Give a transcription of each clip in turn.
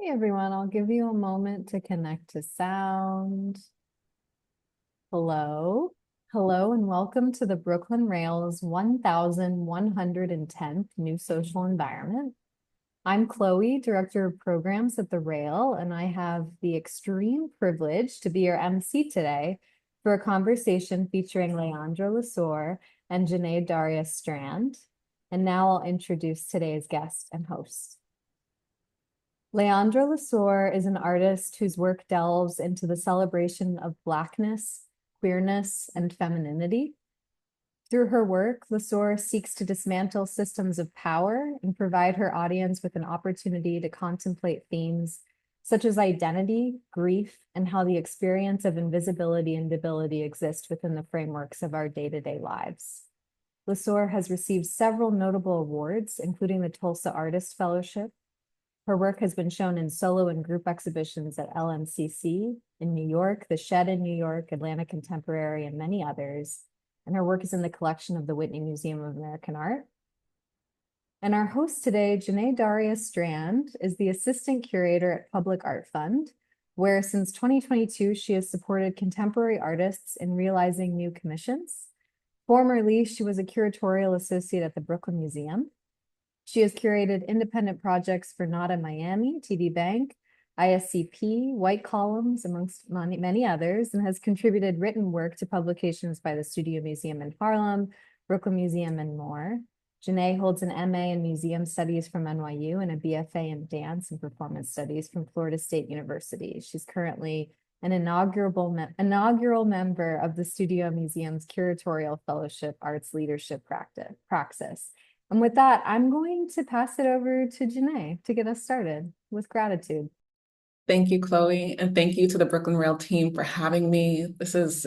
Everyone, I'll give you a moment to connect to sound. Hello. Hello and welcome to the Brooklyn Rail's 1110th New Social Environment. I'm Chloe, Director of Programs at the Rail, and I have the extreme privilege to be your MC today for a conversation featuring Le'Andra LeSeur and Jenée-Daria Strand. And now I'll introduce today's guest and host. Le'Andra LeSeur is an artist whose work delves into the celebration of Blackness, queerness, and femininity. Through her work, LeSeur seeks to dismantle systems of power and provide her audience with an opportunity to contemplate themes such as identity, grief, and how the experience of invisibility and debility exist within the frameworks of our day-to-day lives. LeSeur has received several notable awards, including the Tulsa Artist Fellowship. Her work has been shown in solo and group exhibitions at LMCC in New York, The Shed in New York, Atlanta Contemporary, and many others. And her work is in the collection of the Whitney Museum of American Art. And our host today, Jenée-Daria Strand, is the assistant curator at Public Art Fund, where since 2022, she has supported contemporary artists in realizing new commissions. Formerly, she was a curatorial associate at the Brooklyn Museum. She has curated independent projects for Nada Miami, TD Bank, ISCP, White Columns, amongst many others, and has contributed written work to publications by the Studio Museum in Harlem, Brooklyn Museum, and more. Jenée holds an MA in Museum Studies from NYU and a BFA in Dance and Performance Studies from Florida State University. She's currently an inaugural member of the Studio Museum's Curatorial Fellowship Arts Leadership Praxis. And with that, I'm going to pass it over to Jenée to get us started with gratitude. Thank you, Chloe, and thank you to the Brooklyn Rail team for having me. This is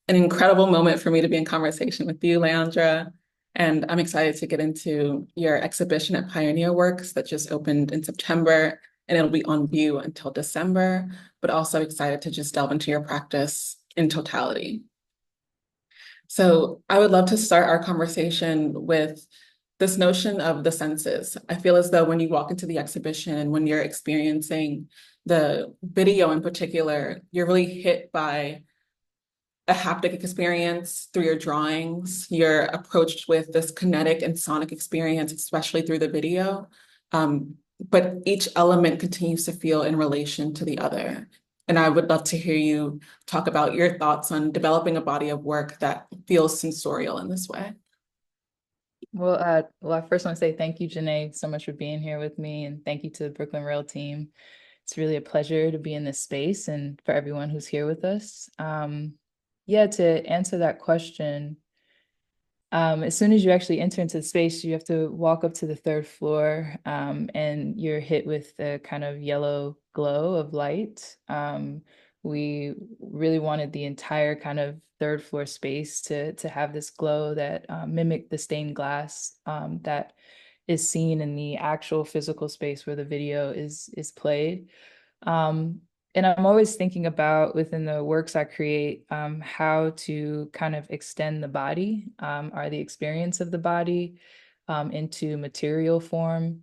an incredible moment for me to be in conversation with you, Le'Andra, and I'm excited to get into your exhibition at Pioneer Works that just opened in September, and it'll be on view until December, but also excited to just delve into your practice in totality. So I would love to start our conversation with this notion of the senses. I feel as though when you walk into the exhibition and when you're experiencing the video in particular, you're really hit by a haptic experience through your drawings. You're approached with this kinetic and sonic experience, especially through the video. But each element continues to feel in relation to the other. And I would love to hear you talk about your thoughts on developing a body of work that feels sensorial in this way. Well, I first want to say thank you, Jenée, so much for being here with me, and thank you to the Brooklyn Rail team. It's really a pleasure to be in this space and for everyone who's here with us. Yeah, to answer that question, as soon as you actually enter into the space, you have to walk up to the third floor, and you're hit with the kind of yellow glow of light. We really wanted the entire kind of third floor space to have this glow that mimicked the stained glass that is seen in the actual physical space where the video is played. And I'm always thinking about within the works I create, how to kind of extend the body, or the experience of the body into material form.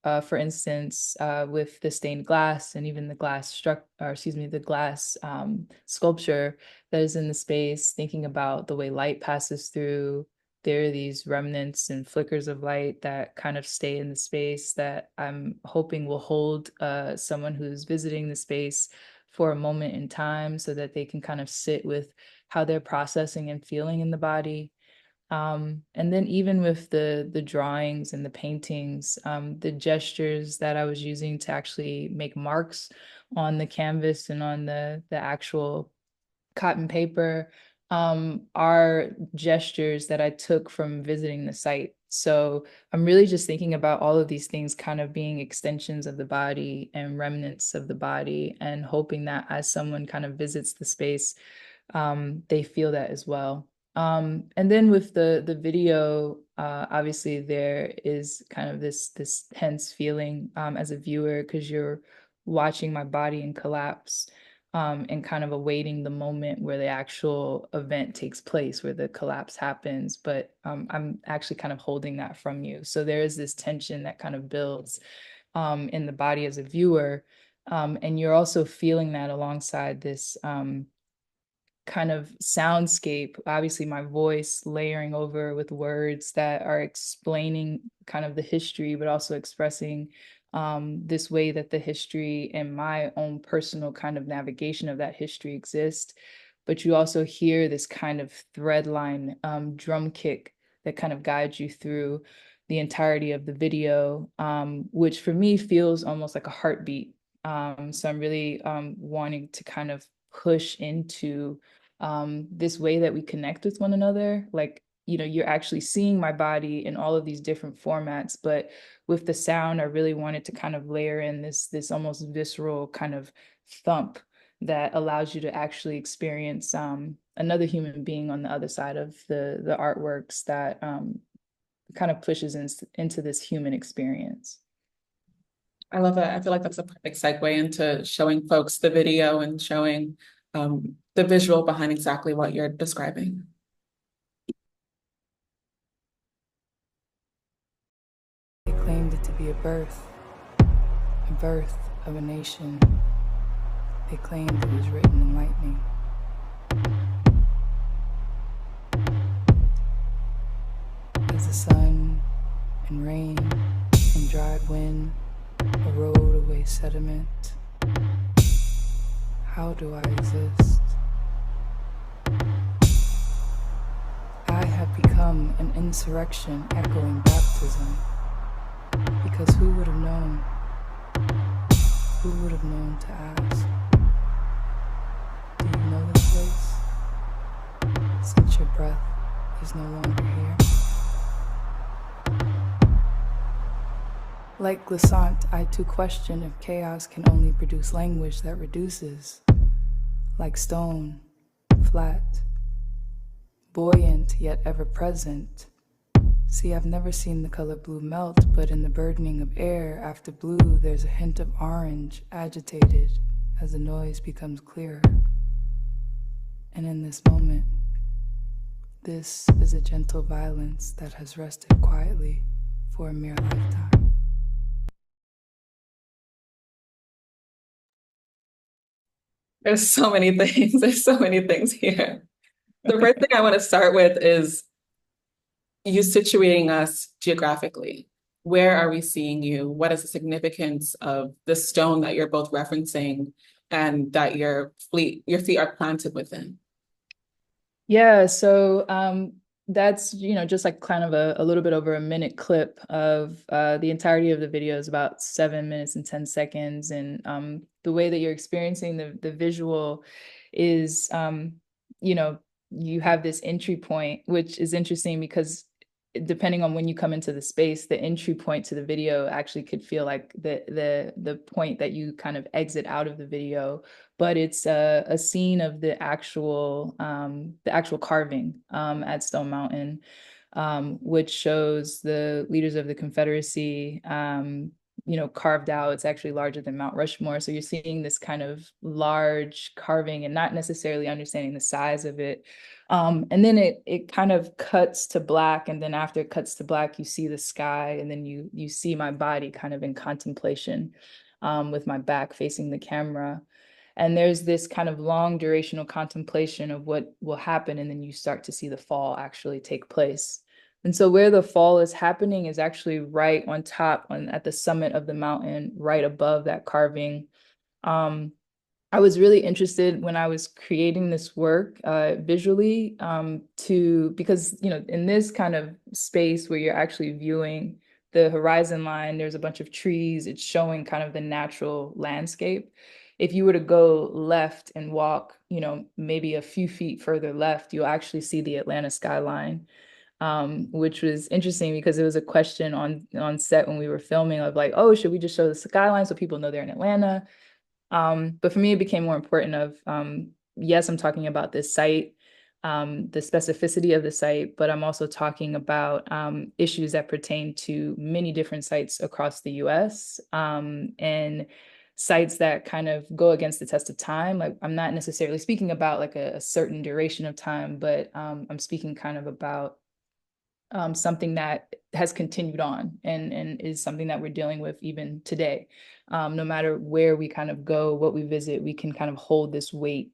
For instance, with the stained glass and even the glass the glass sculpture that is in the space, thinking about the way light passes through. There are these remnants and flickers of light that kind of stay in the space that I'm hoping will hold someone who's visiting the space for a moment in time so that they can kind of sit with how they're processing and feeling in the body. And then even with the drawings and the paintings, the gestures that I was using to actually make marks on the canvas and on the actual cotton paper, are gestures that I took from visiting the site. So I'm really just thinking about all of these things kind of being extensions of the body and remnants of the body, and hoping that as someone kind of visits the space, they feel that as well. And then with the video, obviously there is kind of this tense feeling as a viewer, because you're watching my body in collapse. And kind of awaiting the moment where the actual event takes place, where the collapse happens. But I'm actually kind of holding that from you. So there is this tension that kind of builds. in the body as a viewer. And you're also feeling that alongside this kind of soundscape, obviously my voice layering over with words that are explaining kind of the history, but also expressing this way that the history and my own personal kind of navigation of that history exist. But you also hear this kind of thread line drum kick that kind of guides you through the entirety of the video, which for me feels almost like a heartbeat. So I'm really wanting to kind of push into this way that we connect with one another. Like, you know, you're actually seeing my body in all of these different formats, but with the sound, I really wanted to kind of layer in this almost visceral kind of thump that allows you to actually experience another human being on the other side of the artworks that kind of pushes into this human experience. I love that. I feel like that's a perfect segue into showing folks the video and showing the visual behind exactly what you're describing. They claimed it to be a birth of a nation. They claimed it was written in lightning. As the sun and rain and dry wind erode away sediment, how do I exist? I have become an insurrection echoing baptism, because who would have known? Who would have known to ask? Do you know this place? Since your breath is no longer here. Like Glissant, I too question if chaos can only produce language that reduces. Like stone, flat, buoyant yet ever present. See, I've never seen the color blue melt, but in the burdening of air after blue, there's a hint of orange agitated as the noise becomes clearer. And in this moment, this is a gentle violence that has rested quietly for a mere lifetime. There's so many things. There's so many things here. The first thing I want to start with is you situating us geographically. Where are we seeing you? What is the significance of the stone that you're both referencing and that your feet are planted within? Yeah, so that's, you know, just like kind of a little bit over a minute clip of the entirety of the video is about 7 minutes and 10 seconds. And the way that you're experiencing the visual is, you know, you have this entry point, which is interesting because depending on when you come into the space, the entry point to the video actually could feel like the point that you kind of exit out of the video, but it's a scene of the actual carving at Stone Mountain, which shows the leaders of the Confederacy, you know, carved out. It's actually larger than Mount Rushmore. So you're seeing this kind of large carving and not necessarily understanding the size of it. And then it kind of cuts to black. And then after it cuts to black, you see the sky. And then you see my body kind of in contemplation with my back facing the camera. And there's this kind of long durational contemplation of what will happen. And then you start to see the fall actually take place. And so where the fall is happening is actually right on top, at the summit of the mountain, right above that carving. I was really interested when I was creating this work visually because, you know, in this kind of space where you're actually viewing the horizon line, there's a bunch of trees, it's showing kind of the natural landscape. If you were to go left and walk, you know, maybe a few feet further left, you'll actually see the Atlanta skyline. Which was interesting because it was a question on set when we were filming of like, oh, should we just show the skyline so people know they're in Atlanta? But for me, it became more important of, yes, I'm talking about this site, the specificity of the site, but I'm also talking about issues that pertain to many different sites across the US, and sites that kind of go against the test of time. Like I'm not necessarily speaking about like a certain duration of time, but I'm speaking kind of about something that has continued on and is something that we're dealing with even today. No matter where we kind of go, what we visit, we can kind of hold this weight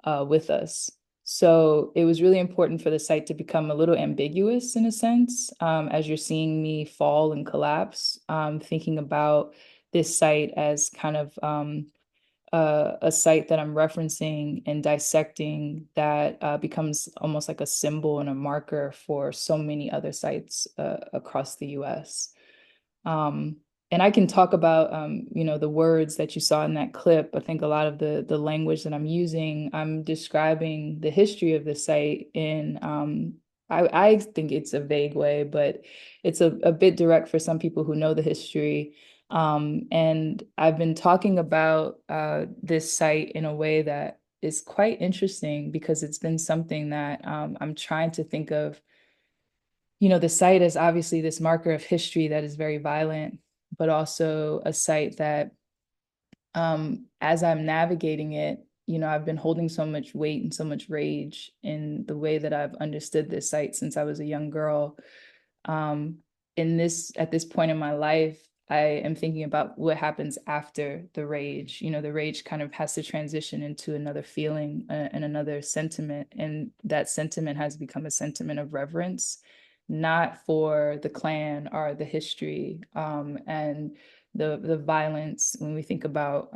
with us. So it was really important for the site to become a little ambiguous in a sense, as you're seeing me fall and collapse, thinking about this site as kind of a site that I'm referencing and dissecting that becomes almost like a symbol and a marker for so many other sites across the US. And I can talk about, the words that you saw in that clip. I think a lot of the language that I'm using, I'm describing the history of the site in, I think it's a vague way, but it's a bit direct for some people who know the history. And I've been talking about this site in a way that is quite interesting because it's been something that I'm trying to think of. The site is obviously this marker of history that is very violent, but also a site that, as I'm navigating it, I've been holding so much weight and so much rage in the way that I've understood this site since I was a young girl. At this point in my life, I am thinking about what happens after the rage. The rage kind of has to transition into another feeling and another sentiment. And that sentiment has become a sentiment of reverence, not for the Klan or the history and the violence when we think about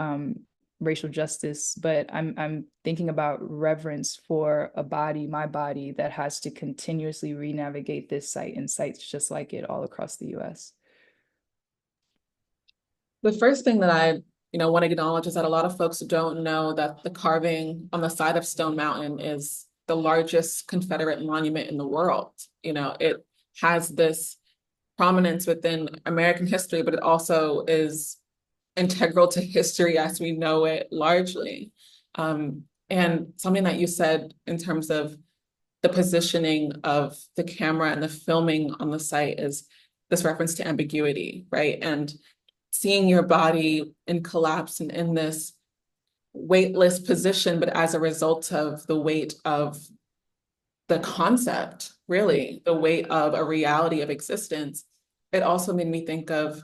racial justice, but I'm thinking about reverence for a body, my body, that has to continuously re-navigate this site and sites just like it all across the US. The first thing that I, want to acknowledge is that a lot of folks don't know that the carving on the side of Stone Mountain is the largest Confederate monument in the world. It has this prominence within American history, but it also is integral to history as we know it largely. And something that you said in terms of the positioning of the camera and the filming on the site is this reference to ambiguity, right? And seeing your body in collapse and in this weightless position, but as a result of the weight of the concept, really, the weight of a reality of existence, it also made me think of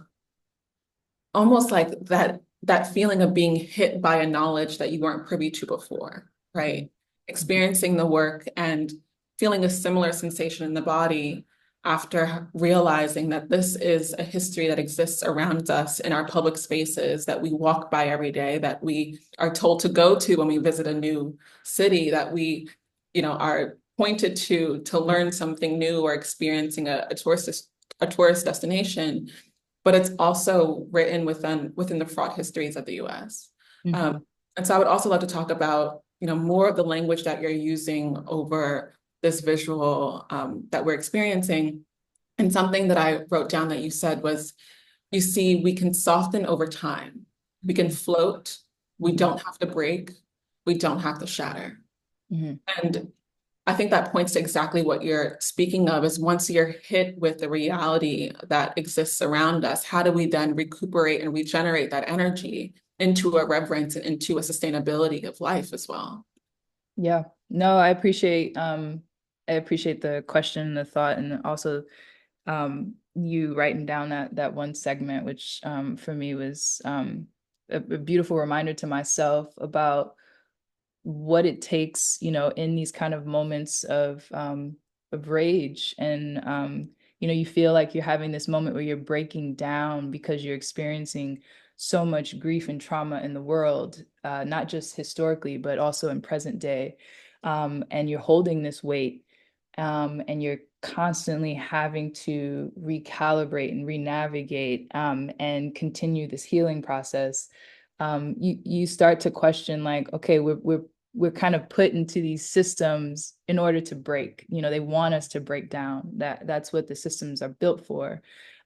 almost like that feeling of being hit by a knowledge that you weren't privy to before, right? Experiencing the work and feeling a similar sensation in the body after realizing that this is a history that exists around us in our public spaces that we walk by every day, that we are told to go to when we visit a new city, that we, are pointed to learn something new or experiencing a tourist destination, but it's also written within the fraught histories of the US. Mm-hmm. And so I would also love to talk about, more of the language that you're using over this visual that we're experiencing. And something that I wrote down that you said was, you see, we can soften over time. We can float. We don't have to break. We don't have to shatter. Mm-hmm. And I think that points to exactly what you're speaking of, is once you're hit with the reality that exists around us, how do we then recuperate and regenerate that energy into a reverence and into a sustainability of life as well? Yeah, no, I appreciate the question, the thought, and also you writing down that one segment, which for me was a beautiful reminder to myself about what it takes, in these kind of moments of rage. And you feel like you're having this moment where you're breaking down because you're experiencing so much grief and trauma in the world, not just historically, but also in present day. And you're holding this weight, and you're constantly having to recalibrate and re-navigate, and continue this healing process. You start to question, like, okay, we're kind of put into these systems in order to break. They want us to break down. That's what the systems are built for.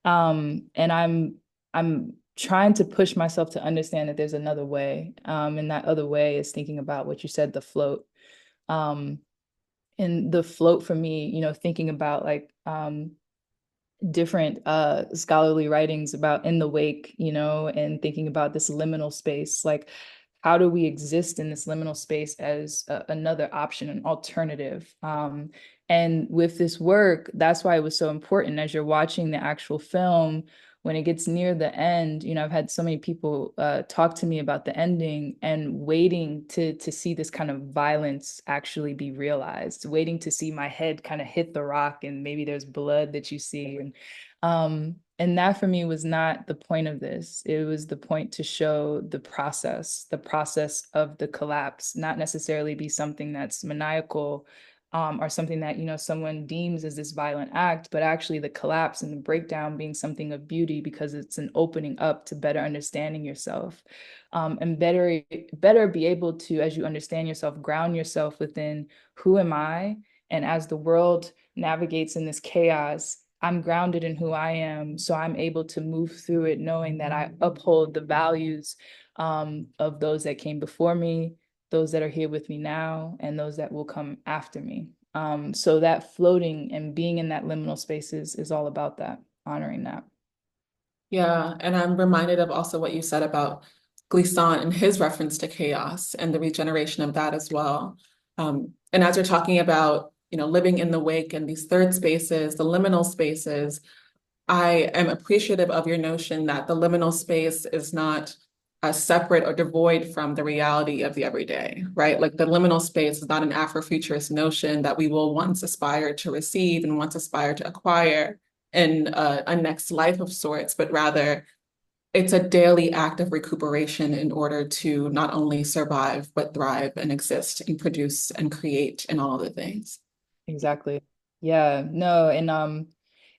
And I'm trying to push myself to understand that there's another way. And that other way is thinking about what you said, the float. And the float for me, thinking about like different scholarly writings about in the wake, and thinking about this liminal space, like how do we exist in this liminal space as another option, an alternative, And with this work, that's why it was so important as you're watching the actual film, when it gets near the end, you know, I've had so many people talk to me about the ending and waiting to see this kind of violence actually be realized, waiting to see my head kind of hit the rock and maybe there's blood that you see. And that for me was not the point of this. It was the point to show the process of the collapse, not necessarily be something that's maniacal, or something that, you know, someone deems as this violent act, but actually the collapse and the breakdown being something of beauty because it's an opening up to better understanding yourself, and better be able to, as you understand yourself, ground yourself within who am I? And as the world navigates in this chaos, I'm grounded in who I am. So I'm able to move through it knowing that I uphold the values of those that came before me, those that are here with me now, and those that will come after me. So that floating and being in that liminal space is all about that, honoring that. Yeah, and I'm reminded of also what you said about Glissant and his reference to chaos and the regeneration of that as well. And as you're talking about, you know, living in the wake and these third spaces, the liminal spaces, I am appreciative of your notion that the liminal space is not separate or devoid from the reality of the everyday, right? Like the liminal space is not an Afrofuturist notion that we will once aspire to receive and once aspire to acquire in a next life of sorts, but rather it's a daily act of recuperation in order to not only survive, but thrive and exist and produce and create and all of the things. Exactly. Yeah, no, and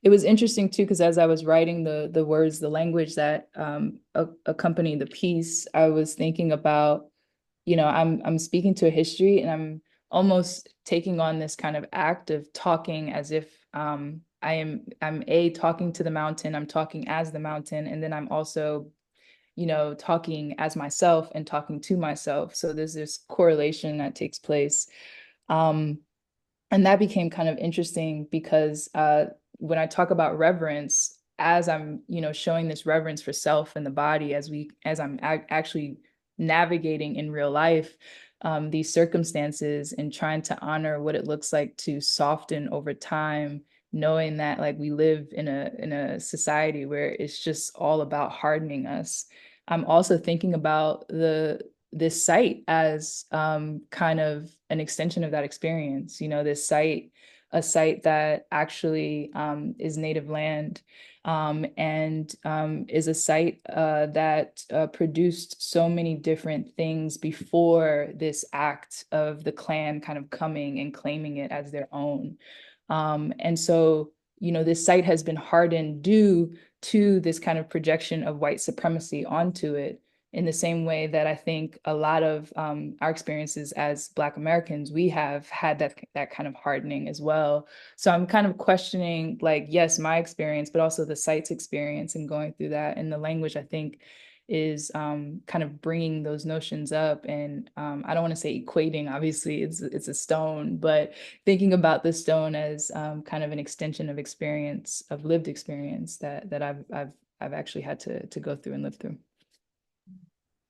it was interesting too, because as I was writing the words, the language that accompany the piece, I was thinking about, you know, I'm speaking to a history and I'm almost taking on this kind of act of talking as if I'm talking to the mountain, I'm talking as the mountain, and then I'm also, you know, talking as myself and talking to myself. So there's this correlation that takes place. Um, and that became kind of interesting because when I talk about reverence, as I'm, you know, showing this reverence for self and the body, as I'm actually navigating in real life these circumstances and trying to honor what it looks like to soften over time, knowing that like we live in a society where it's just all about hardening us. I'm also thinking about this site as kind of an extension of that experience. You know, a site that actually is native land, and is a site that produced so many different things before this act of the Klan kind of coming and claiming it as their own. And so, you know, this site has been hardened due to this kind of projection of white supremacy onto it, in the same way that I think a lot of our experiences as Black Americans, we have had that kind of hardening as well. So I'm kind of questioning, like, yes, my experience, but also the site's experience and going through that. And the language, I think, is kind of bringing those notions up. And I don't want to say equating, obviously it's a stone, but thinking about the stone as kind of an extension of experience, of lived experience that I've actually had to go through and live through.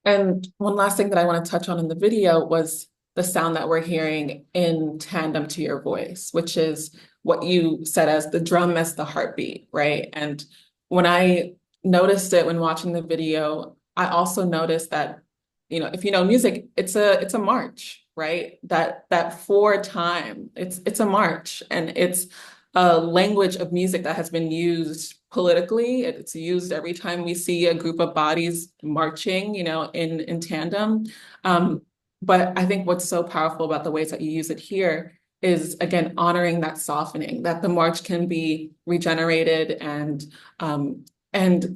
And one last thing that I want to touch on in the video was the sound that we're hearing in tandem to your voice, which is what you said as the drum as the heartbeat, right? And when I noticed it when watching the video, I also noticed that, you know, if you know music, it's a march, right? That 4 time, it's a march, and it's a language of music that has been used politically. It's used every time we see a group of bodies marching, you know, in tandem. But I think what's so powerful about the ways that you use it here is, again, honoring that softening, that the march can be regenerated and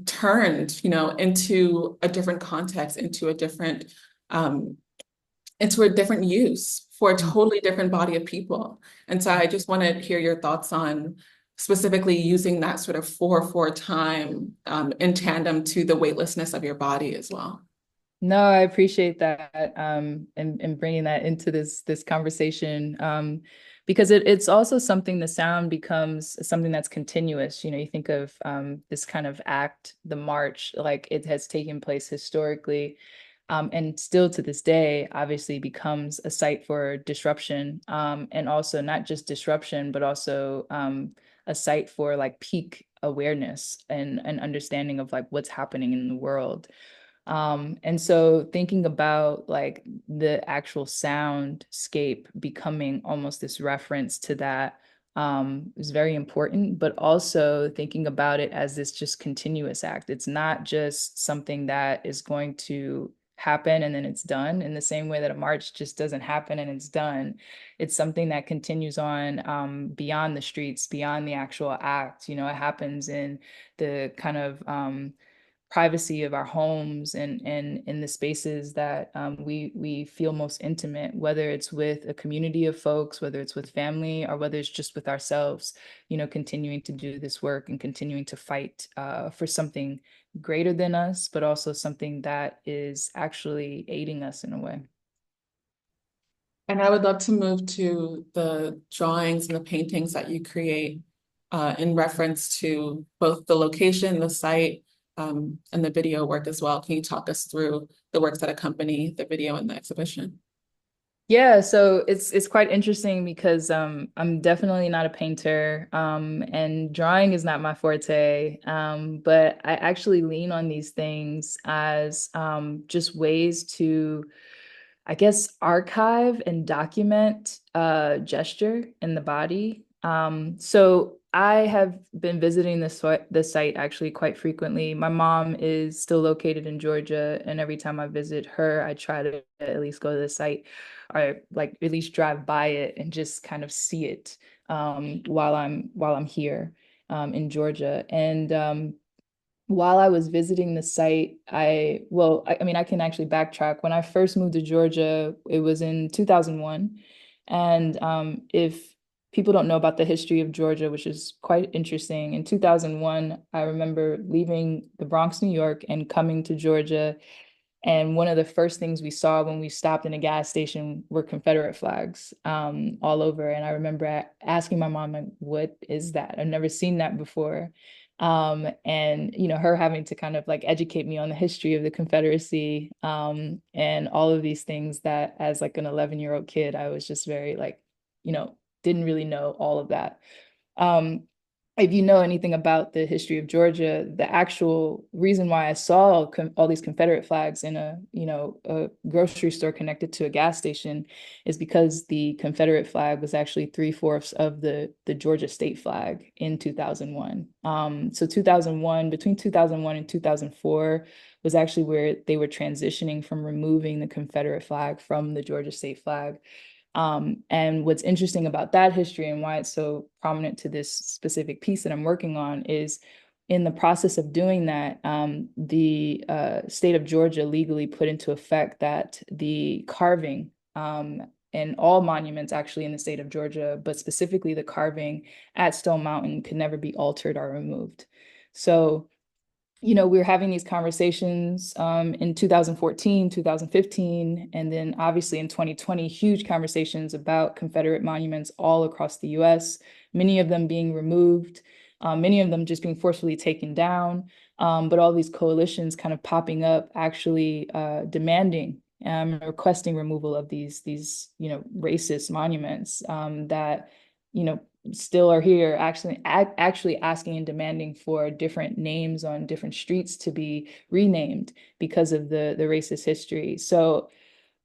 turned, you know, into a different context, into a different use for a totally different body of people. And so I just want to hear your thoughts on specifically using that sort of 4/4 time in tandem to the weightlessness of your body as well. No, I appreciate that, and bringing that into this conversation, because it's also something, the sound becomes something that's continuous. You know, you think of this kind of act, the march, like it has taken place historically, And still to this day, obviously becomes a site for disruption, and also not just disruption, but also a site for like peak awareness and understanding of like what's happening in the world. And so thinking about like the actual soundscape becoming almost this reference to that is very important, but also thinking about it as this just continuous act. It's not just something that is going to happen and then it's done in the same way that a march just doesn't happen and it's done. It's something that continues on beyond the streets, beyond the actual act. You know, it happens in the kind of privacy of our homes and in the spaces that we feel most intimate, whether it's with a community of folks, whether it's with family, or whether it's just with ourselves, you know, continuing to do this work and continuing to fight for something greater than us, but also something that is actually aiding us in a way. And I would love to move to the drawings and the paintings that you create in reference to both the location, the site, and the video work as well. Can you talk us through the works that accompany the video and the exhibition? Yeah, so it's quite interesting because I'm definitely not a painter, and drawing is not my forte, but I actually lean on these things as just ways to, I guess, archive and document gesture in the body. So I have been visiting this site actually quite frequently. My mom is still located in Georgia, and every time I visit her, I try to at least go to the site or like at least drive by it and just kind of see it while I'm here in Georgia. And while I was visiting the site, I mean, I can actually backtrack. When I first moved to Georgia, it was in 2001. And if people don't know about the history of Georgia, which is quite interesting, in 2001, I remember leaving the Bronx, New York, and coming to Georgia. And one of the first things we saw when we stopped in a gas station were Confederate flags all over. And I remember asking my mom, like, what is that? I've never seen that before. And you know, her having to kind of like educate me on the history of the Confederacy, and all of these things that as like an 11-year-old kid, I was just very like, you know, didn't really know all of that. Um, if you know anything about the history of Georgia, the actual reason why I saw all these Confederate flags in a grocery store connected to a gas station is because the Confederate flag was actually 3/4 of the Georgia state flag in 2001. So 2001, between 2001 and 2004 was actually where they were transitioning from removing the Confederate flag from the Georgia state flag. And what's interesting about that history and why it's so prominent to this specific piece that I'm working on is in the process of doing that, the state of Georgia legally put into effect that the carving and all monuments actually in the state of Georgia, but specifically the carving at Stone Mountain could never be altered or removed. So you know, we were having these conversations in 2014, 2015, and then obviously in 2020, huge conversations about Confederate monuments all across the US, many of them being removed, many of them just being forcefully taken down, but all these coalitions kind of popping up, actually demanding requesting removal of these you know, racist monuments that, you know, still are here actually asking and demanding for different names on different streets to be renamed because of the racist history. So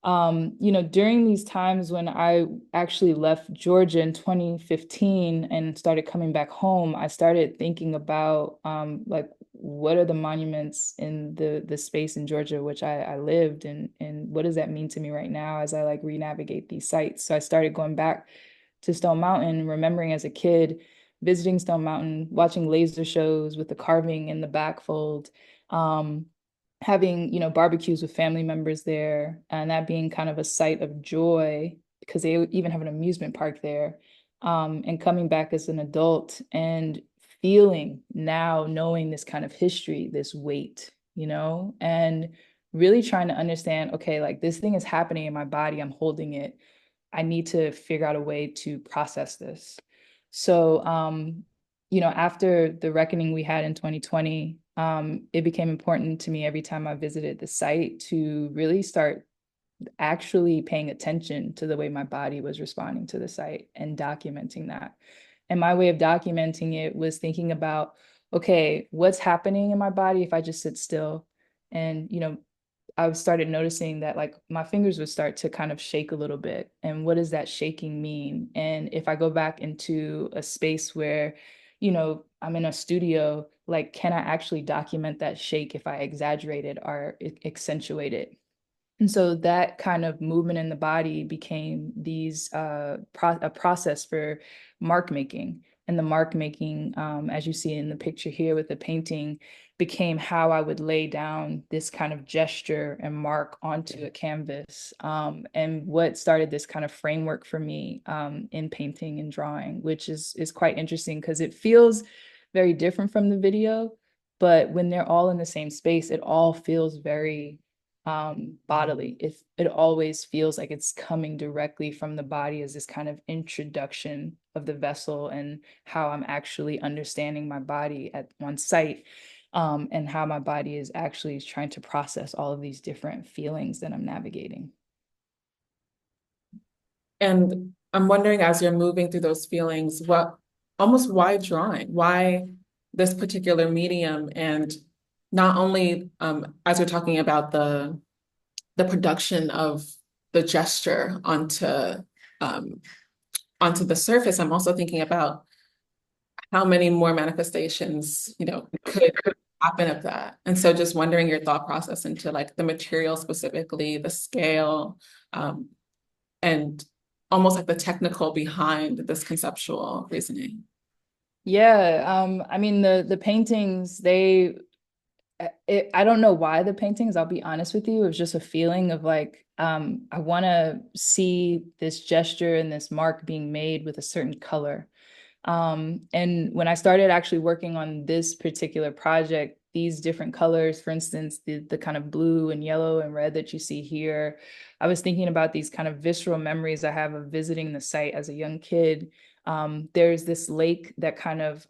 you know, during these times when I actually left Georgia in 2015 and started coming back home, I started thinking about like what are the monuments in the space in Georgia which I lived and what does that mean to me right now as I like re-navigate these sites. So I started going back to Stone Mountain, remembering as a kid visiting Stone Mountain, watching laser shows with the carving in the backfold, having, you know, barbecues with family members there, and that being kind of a site of joy because they even have an amusement park there. And coming back as an adult and feeling now, knowing this kind of history, this weight, you know, and really trying to understand, okay, like this thing is happening in my body, I'm holding it. I need to figure out a way to process this. So, you know, after the reckoning we had in 2020, it became important to me every time I visited the site to really start actually paying attention to the way my body was responding to the site and documenting that. And my way of documenting it was thinking about, okay, what's happening in my body if I just sit still? And, I started noticing that like my fingers would start to kind of shake a little bit. And what does that shaking mean? And if I go back into a space where, I'm in a studio, like, can I actually document that shake if I exaggerate it or accentuate it? And so that kind of movement in the body became a process for mark making. And the mark making, as you see in the picture here with the painting, became how I would lay down this kind of gesture and mark onto a canvas. And what started this kind of framework for me in painting and drawing, which is quite interesting because it feels very different from the video. But when they're all in the same space, it all feels very bodily. It always feels like it's coming directly from the body as this kind of introduction of the vessel and how I'm actually understanding my body at one site, and how my body is actually trying to process all of these different feelings that I'm navigating. And I'm wondering, as you're moving through those feelings, why drawing? Why this particular medium? And not only as we're talking about the production of the gesture onto the surface, I'm also thinking about how many more manifestations, could happen of that. And so just wondering your thought process into like the material specifically, the scale, and almost like the technical behind this conceptual reasoning. Yeah, I mean the paintings, I don't know why the paintings, I'll be honest with you, it was just a feeling of like, I want to see this gesture and this mark being made with a certain color. And when I started actually working on this particular project, these different colors, for instance, the kind of blue and yellow and red that you see here, I was thinking about these kind of visceral memories I have of visiting the site as a young kid. There's this lake that kind of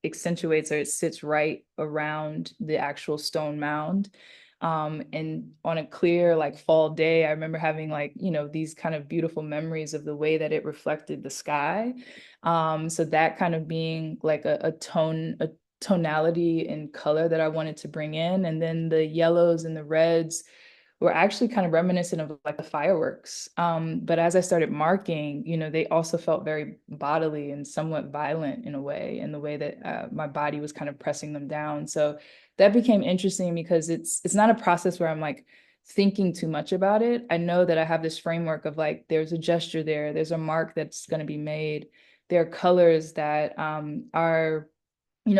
accentuates, or it sits right around the actual stone mound. And on a clear like fall day, I remember having like, these kind of beautiful memories of the way that it reflected the sky. So that kind of being like a tonality and color that I wanted to bring in. And then the yellows and the reds were actually kind of reminiscent of like the fireworks. But as I started marking, they also felt very bodily and somewhat violent in a way, in the way that my body was kind of pressing them down. So that became interesting because it's not a process where I'm like thinking too much about it. I know that I have this framework of like, there's a gesture there, there's a mark that's going to be made. There are colors that are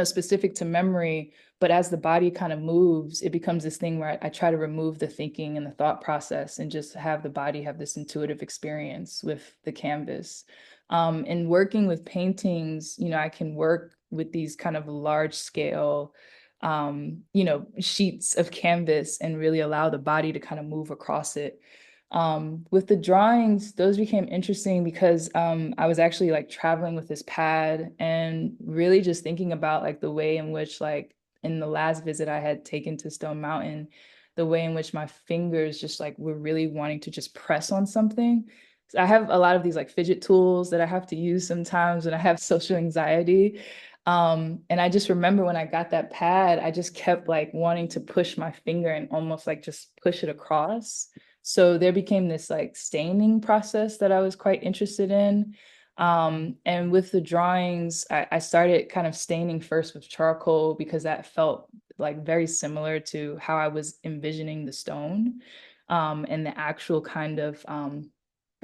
specific to memory, but as the body kind of moves, it becomes this thing where I try to remove the thinking and the thought process and just have the body have this intuitive experience with the canvas. And working with paintings, I can work with these kind of large scale, sheets of canvas and really allow the body to kind of move across it. With the drawings, those became interesting because I was actually like traveling with this pad and really just thinking about like the way in which like in the last visit I had taken to Stone Mountain, the way in which my fingers just like were really wanting to just press on something. So I have a lot of these like fidget tools that I have to use sometimes when I have social anxiety. And I just remember when I got that pad, I just kept like wanting to push my finger and almost like just push it across. So there became this like staining process that I was quite interested in. And with the drawings, I started kind of staining first with charcoal because that felt like very similar to how I was envisioning the stone, and the actual kind of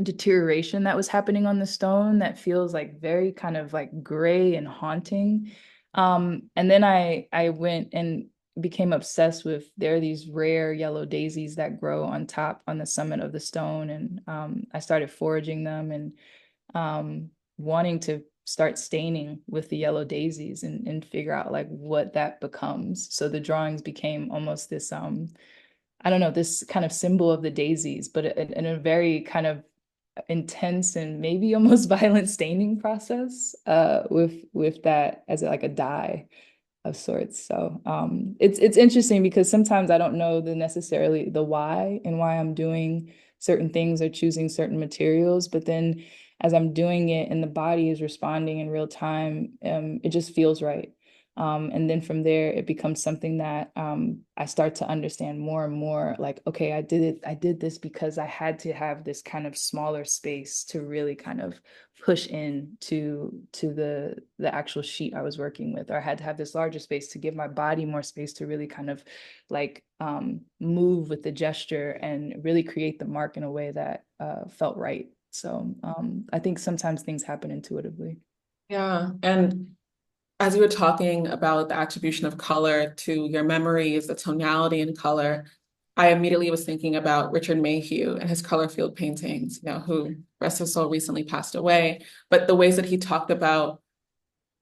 deterioration that was happening on the stone that feels like very kind of like gray and haunting. And then I went and became obsessed with, there are these rare yellow daisies that grow on the summit of the stone. And I started foraging them and wanting to start staining with the yellow daisies and figure out like what that becomes. So the drawings became almost this, I don't know, this kind of symbol of the daisies, but in a very kind of intense and maybe almost violent staining process with that as like a dye. of sorts. So it's interesting because sometimes I don't know the necessarily the why and why I'm doing certain things or choosing certain materials, but then as I'm doing it and the body is responding in real time, it just feels right. And then from there, it becomes something that I start to understand more and more like, okay, I did this because I had to have this kind of smaller space to really kind of push in to the actual sheet I was working with, or I had to have this larger space to give my body more space to really kind of like move with the gesture and really create the mark in a way that felt right. So I think sometimes things happen intuitively. Yeah. And as you were talking about the attribution of color to your memories, the tonality in color, I immediately was thinking about Richard Mayhew and his color field paintings, who, rest his soul, recently passed away. But the ways that he talked about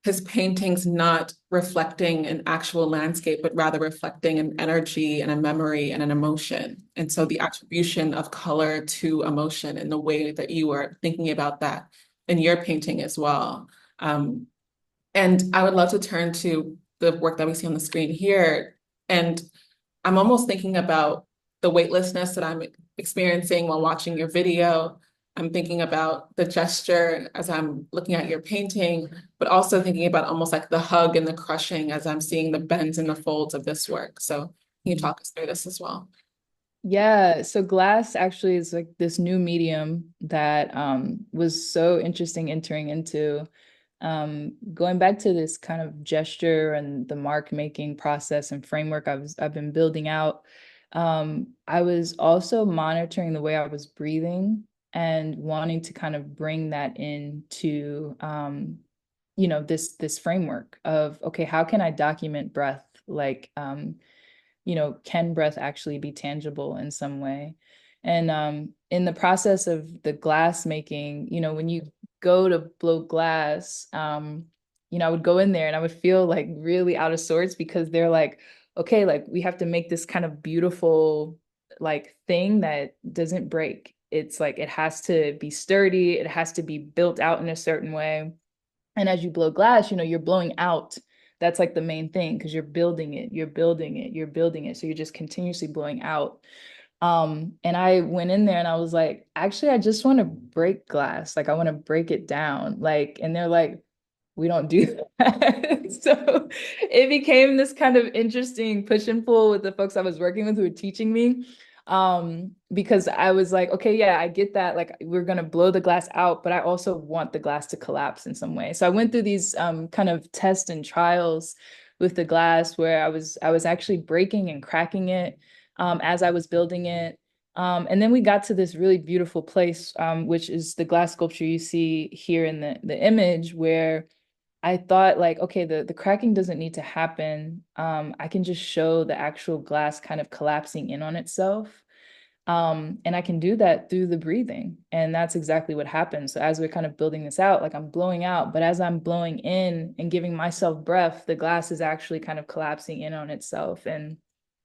his paintings not reflecting an actual landscape, but rather reflecting an energy and a memory and an emotion. And so the attribution of color to emotion and the way that you are thinking about that in your painting as well. And I would love to turn to the work that we see on the screen here. And I'm almost thinking about the weightlessness that I'm experiencing while watching your video. I'm thinking about the gesture as I'm looking at your painting, but also thinking about almost like the hug and the crushing as I'm seeing the bends and the folds of this work. So can you talk us through this as well? Yeah, so glass actually is like this new medium that was so interesting entering into. Going back to this kind of gesture and the mark making process and framework I've been building out. I was also monitoring the way I was breathing and wanting to kind of bring that into this framework of, okay, how can I document breath? Like can breath actually be tangible in some way? And in the process of the glass making, when you go to blow glass, I would go in there and I would feel like really out of sorts because they're like, okay, like we have to make this kind of beautiful like thing that doesn't break. It's like it has to be sturdy, it has to be built out in a certain way. And as you blow glass, you're blowing out. That's like the main thing because you're building it, you're building it, you're building it. So you're just continuously blowing out. And I went in there and I was like, actually, I just want to break glass. Like I want to break it down. Like, and they're like, we don't do that. So it became this kind of interesting push and pull with the folks I was working with who were teaching me. Because I was like, okay, yeah, I get that. Like we're gonna blow the glass out, but I also want the glass to collapse in some way. So I went through these kind of tests and trials with the glass where I was actually breaking and cracking it as I was building it. And then we got to this really beautiful place, which is the glass sculpture you see here in the image, where I thought like, okay, the cracking doesn't need to happen. I can just show the actual glass kind of collapsing in on itself. And I can do that through the breathing. And that's exactly what happens. So as we're kind of building this out, like I'm blowing out, but as I'm blowing in and giving myself breath, the glass is actually kind of collapsing in on itself. And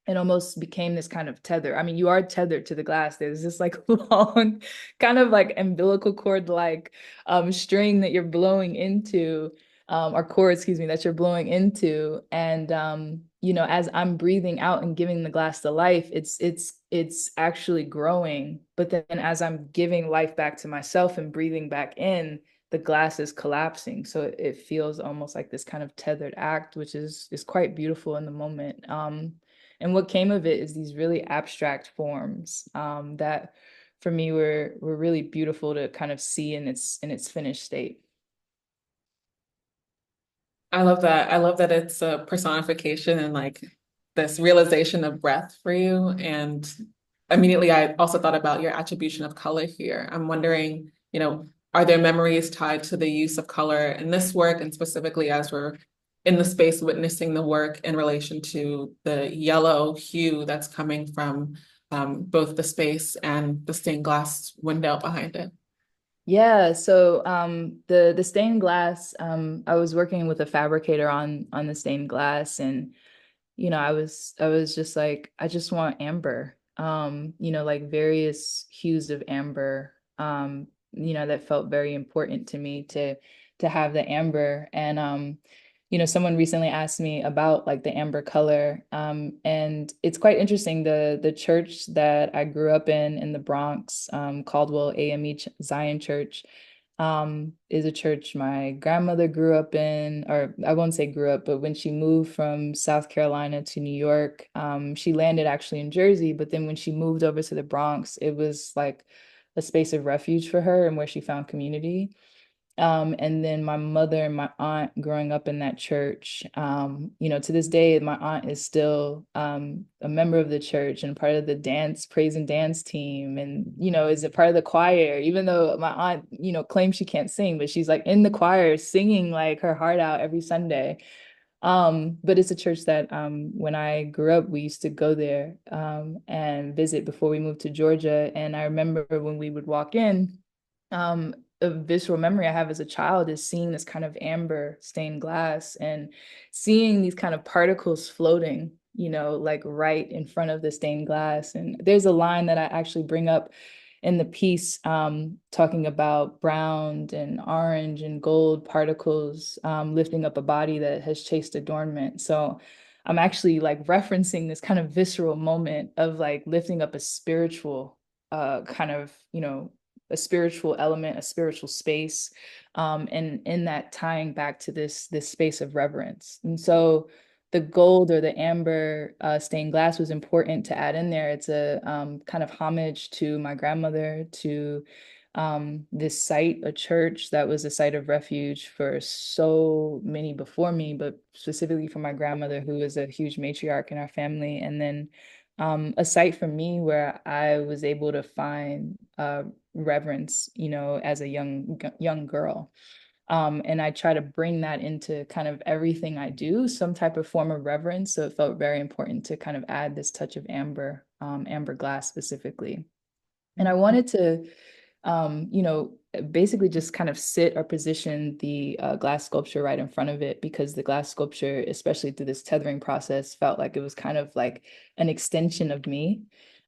it almost became this kind of tether. I mean, you are tethered to the glass. There's this like long, kind of like umbilical cord like string that you're blowing into, or cord, excuse me, that you're blowing into. And as I'm breathing out and giving the glass the life, it's actually growing. But then as I'm giving life back to myself and breathing back in, the glass is collapsing. So it feels almost like this kind of tethered act, which is quite beautiful in the moment. And what came of it is these really abstract forms that for me were really beautiful to kind of see in its finished state. I love that. I love that it's a personification and like this realization of breath for you. And immediately I also thought about your attribution of color here. I'm wondering, are there memories tied to the use of color in this work and specifically as we're in the space witnessing the work in relation to the yellow hue that's coming from both the space and the stained glass window behind it? Yeah, so the stained glass, I was working with a fabricator on the stained glass, and I was just like, I just want amber, like various hues of amber, that felt very important to me to have the amber. And someone recently asked me about like the amber color. And it's quite interesting. The church that I grew up in the Bronx, Caldwell AME Zion Church, is a church my grandmother grew up in, or I won't say grew up, but when she moved from South Carolina to New York, she landed actually in Jersey. But then when she moved over to the Bronx, it was like a space of refuge for her and where she found community. And then my mother and my aunt growing up in that church, to this day, my aunt is still a member of the church and part of the praise and dance team. And, is a part of the choir, even though my aunt, claims she can't sing, but she's like in the choir singing like her heart out every Sunday. But it's a church that when I grew up, we used to go there and visit before we moved to Georgia. And I remember when we would walk in, a visceral memory I have as a child is seeing this kind of amber stained glass and seeing these kind of particles floating, like right in front of the stained glass. And there's a line that I actually bring up in the piece, talking about brown and orange and gold particles lifting up a body that has chased adornment. So I'm actually like referencing this kind of visceral moment of like lifting up a spiritual kind of, a spiritual element, a spiritual space, and in that tying back to this space of reverence. And so the gold or the amber stained glass was important to add in there. It's a kind of homage to my grandmother, to this site, a church that was a site of refuge for so many before me, but specifically for my grandmother, who was a huge matriarch in our family. And then a site for me where I was able to find reverence, as a young girl. And I try to bring that into kind of everything I do, some type of form of reverence. So it felt very important to kind of add this touch of amber glass specifically. And I wanted to, basically just kind of sit or position the glass sculpture right in front of it, because the glass sculpture, especially through this tethering process, felt like it was kind of like an extension of me,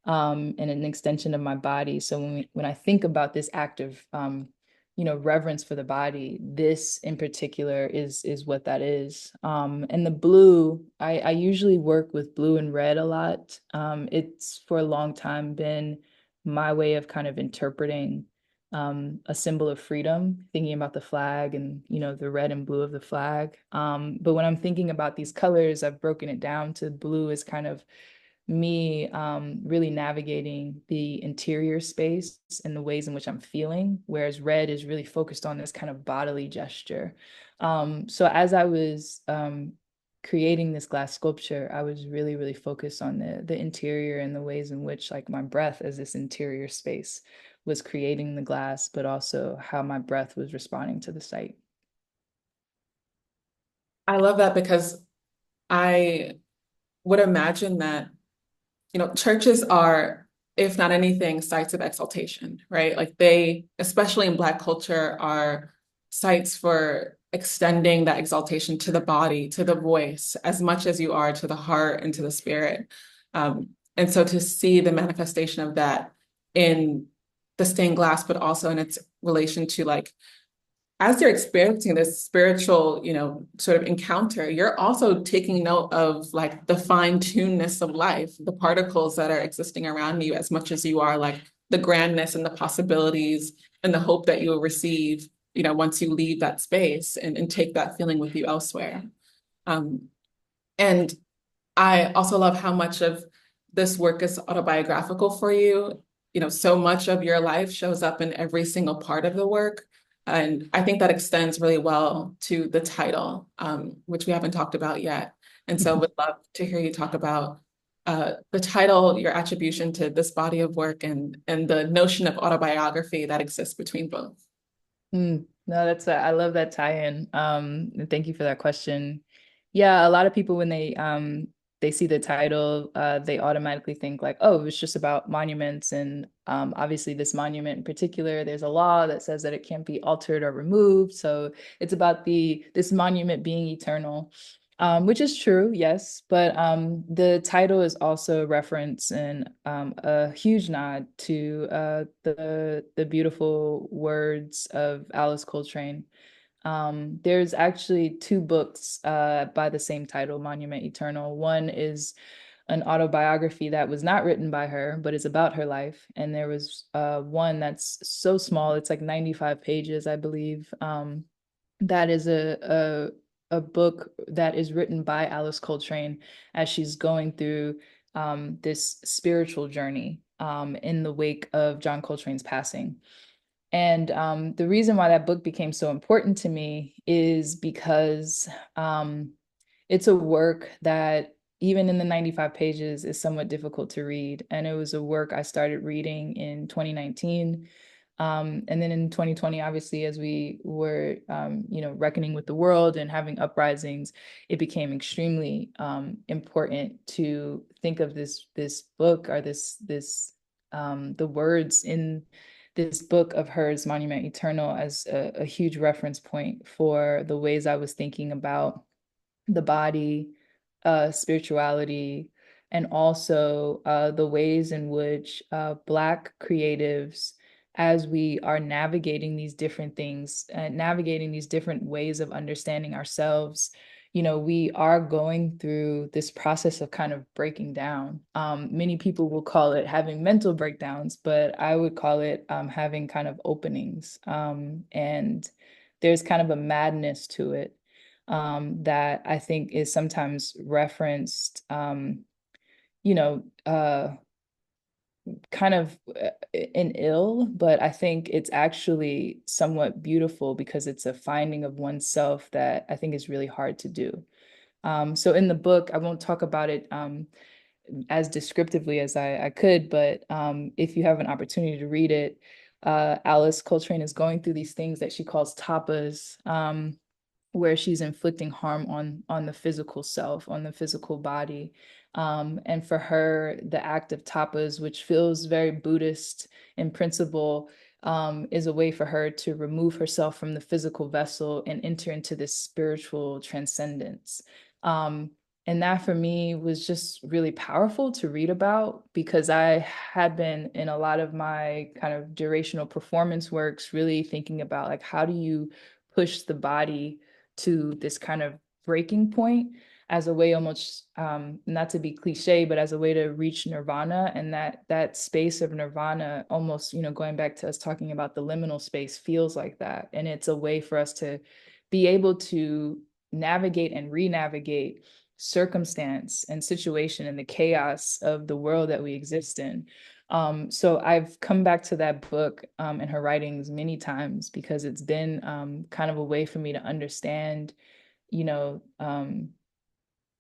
and an extension of my body. So when I think about this act of, reverence for the body, this in particular is what that is. And the blue, I usually work with blue and red a lot. It's for a long time been my way of kind of interpreting a symbol of freedom, thinking about the flag and, the red and blue of the flag. But when I'm thinking about these colors, I've broken it down to blue as kind of me really navigating the interior space and the ways in which I'm feeling, whereas red is really focused on this kind of bodily gesture. So as I was creating this glass sculpture, I was really, really focused on the interior and the ways in which like my breath as this interior space was creating the glass, but also how my breath was responding to the site. I love that because I would imagine that, churches are, if not anything, sites of exaltation, right? Like they, especially in Black culture, are sites for extending that exaltation to the body, to the voice, as much as you are to the heart and to the spirit. And so to see the manifestation of that in the stained glass, but also in its relation to like, as you're experiencing this spiritual, sort of encounter, you're also taking note of like the fine-tunedness of life, the particles that are existing around you, as much as you are like the grandness and the possibilities and the hope that you will receive, once you leave that space and take that feeling with you elsewhere. And I also love how much of this work is autobiographical for you. So much of your life shows up in every single part of the work. And I think that extends really well to the title, which we haven't talked about yet. And so would love to hear you talk about the title, your attribution to this body of work, and the notion of autobiography that exists between both. No, I love that tie-in. And thank you for that question. Yeah, a lot of people when they see the title, they automatically think like, oh, it's just about monuments. And obviously this monument in particular, there's a law that says that it can't be altered or removed. So it's about this monument being eternal. Which is true, yes, but the title is also a reference and a huge nod to the beautiful words of Alice Coltrane, There's actually two books by the same title, Monument Eternal. One is an autobiography that was not written by her, but is about her life. And there was one that's so small, it's like 95 pages, I believe. That is a book that is written by Alice Coltrane as she's going through this spiritual journey in the wake of John Coltrane's passing. And the reason why that book became so important to me is because it's a work that even in the 95 pages is somewhat difficult to read. And it was a work I started reading in 2019. And then in 2020, obviously, as we were, reckoning with the world and having uprisings, it became extremely important to think of this book or the words in this book of hers, Monument Eternal, as a huge reference point for the ways I was thinking about the body, spirituality, and also the ways in which Black creatives, as we are navigating these different things, navigating these different ways of understanding ourselves, we are going through this process of kind of breaking down. Many people will call it having mental breakdowns, but I would call it having kind of openings. And there's kind of a madness to it that I think is sometimes referenced, you know, uh, kind of an ill, but I think it's actually somewhat beautiful because it's a finding of oneself that I think is really hard to do. So in the book, I won't talk about it as descriptively as I could, but if you have an opportunity to read it, Alice Coltrane is going through these things that she calls tapas, where she's inflicting harm on the physical self, on the physical body. And for her, the act of tapas, which feels very Buddhist in principle, is a way for her to remove herself from the physical vessel and enter into this spiritual transcendence. And that for me was just really powerful to read about because I had been in a lot of my kind of durational performance works, really thinking about like, how do you push the body to this kind of breaking point as a way almost not to be cliche, but as a way to reach nirvana. And that space of nirvana almost, going back to us talking about the liminal space feels like that. And it's a way for us to be able to navigate and re-navigate circumstance and situation and the chaos of the world that we exist in. So I've come back to that book and her writings many times because it's been kind of a way for me to understand,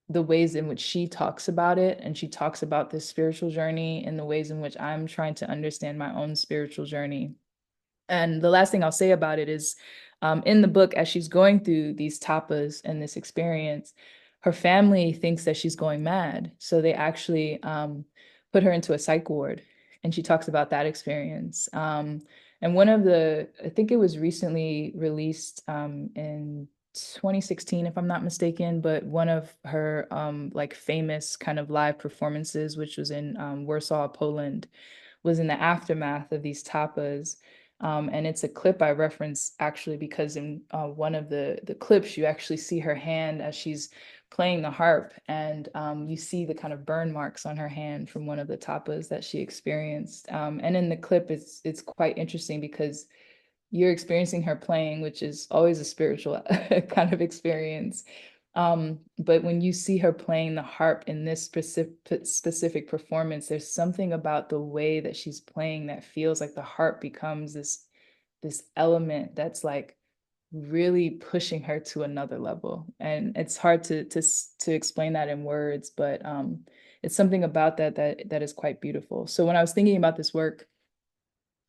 the ways in which she talks about it. And she talks about this spiritual journey and the ways in which I'm trying to understand my own spiritual journey. And the last thing I'll say about it is in the book, as she's going through these tapas and this experience, her family thinks that she's going mad. So they actually put her into a psych ward. And she talks about that experience. And I think it was recently released in 2016, if I'm not mistaken, but one of her like famous kind of live performances, which was in Warsaw, Poland, was in the aftermath of these tapas. And it's a clip I reference actually because in one of the clips, you actually see her hand as she's playing the harp, and you see the kind of burn marks on her hand from one of the tapas that she experienced. And in the clip, it's quite interesting because you're experiencing her playing, which is always a spiritual kind of experience. But when you see her playing the harp in this specific performance, there's something about the way that she's playing that feels like the harp becomes this element that's like really pushing her to another level. And it's hard to explain that in words, but it's something about that is quite beautiful. So when I was thinking about this work,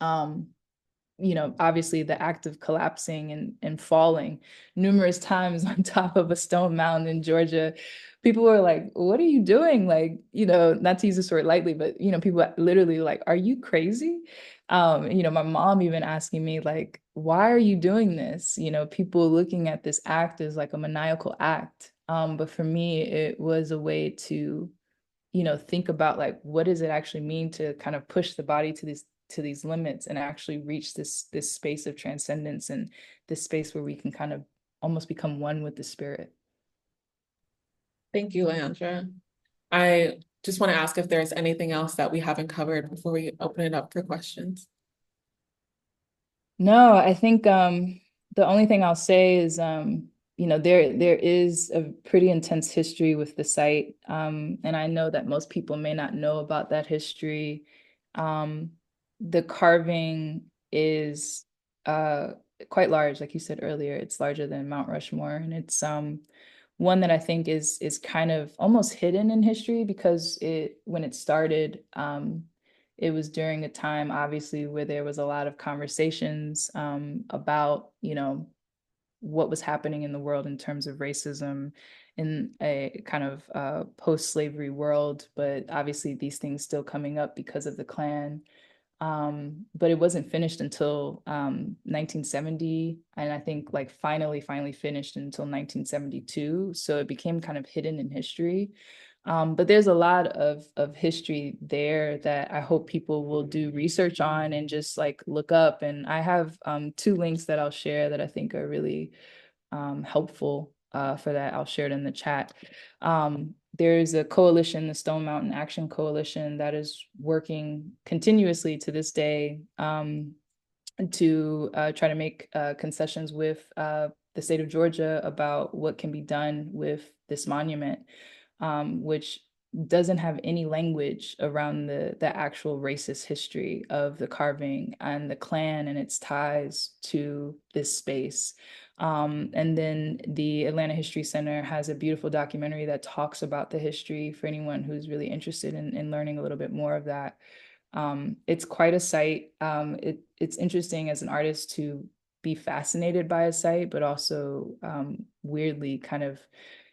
obviously the act of collapsing and falling numerous times on top of a stone mountain in Georgia, people were like, what are you doing? Like, not to use this word lightly, but, people literally like, are you crazy? My mom even asking me like, why are you doing this? People looking at this act as like a maniacal act. But for me, it was a way to think about like, what does it actually mean to kind of push the body to to these limits and actually reach this space of transcendence and this space where we can kind of almost become one with the spirit. Thank you, Le'Andra. I just want to ask if there's anything else that we haven't covered before we open it up for questions. No, I think the only thing I'll say is, you know, there is a pretty intense history with the site, and I know that most people may not know about that history. The carving is quite large, like you said earlier. It's larger than Mount Rushmore, and it's one that I think is kind of almost hidden in history because when it started, it was during a time, obviously, where there was a lot of conversations about, you know, what was happening in the world in terms of racism in a kind of post-slavery world. But obviously, these things still coming up because of the Klan. But it wasn't finished until 1970, and I think like finally finished until 1972. So it became kind of hidden in history. But there's a lot of history there that I hope people will do research on and just like look up. And I have 2 links that I'll share that I think are really helpful for that. I'll share it in the chat. There's a coalition, the Stone Mountain Action Coalition, that is working continuously to this day to try to make concessions with the state of Georgia about what can be done with this monument, which doesn't have any language around the actual racist history of the carving and the Klan and its ties to this space. And then the Atlanta History Center has a beautiful documentary that talks about the history for anyone who's really interested in learning a little bit more of that. It's quite a site. It's interesting as an artist to be fascinated by a site, but also weirdly kind of